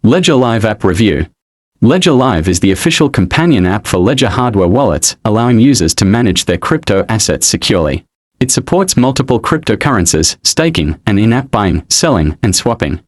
Ledger Live App Review. Ledger Live is the official companion app for Ledger hardware wallets, allowing users to manage their crypto assets securely. It supports multiple cryptocurrencies, staking, and in-app buying, selling, and swapping.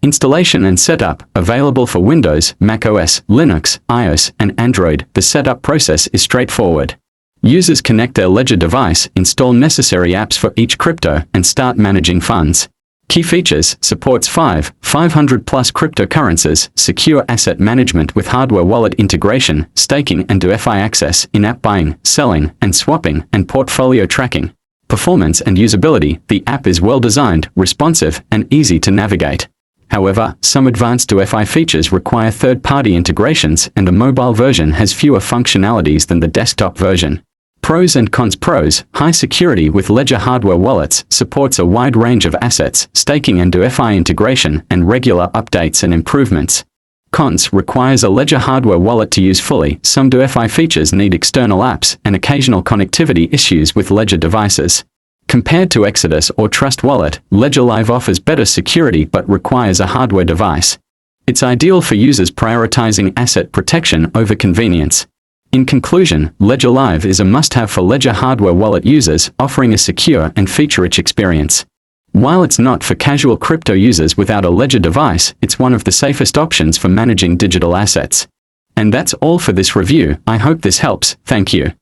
Installation and setup, available for Windows, macOS, Linux, iOS, and Android. The setup process is straightforward. Users connect their Ledger device, install necessary apps for each crypto, and start managing funds. Key features: supports 500 plus cryptocurrencies, secure asset management with hardware wallet integration, staking and DeFi access, in-app buying, selling, and swapping, and portfolio tracking. Performance and usability: the app is well designed, responsive, and easy to navigate. However, some advanced DeFi features require third-party integrations, and the mobile version has fewer functionalities than the desktop version. Pros and cons. Pros: high security with Ledger hardware wallets, supports a wide range of assets, staking and DeFi integration, and regular updates and improvements. Cons: requires a Ledger hardware wallet to use fully. Some DeFi features need external apps, and occasional connectivity issues with Ledger devices. Compared to Exodus or Trust Wallet, Ledger Live offers better security but requires a hardware device. It's ideal for users prioritizing asset protection over convenience. In conclusion, Ledger Live is a must-have for Ledger hardware wallet users, offering a secure and feature-rich experience. While it's not for casual crypto users without a Ledger device, it's one of the safest options for managing digital assets. And that's all for this review. I hope this helps. Thank you.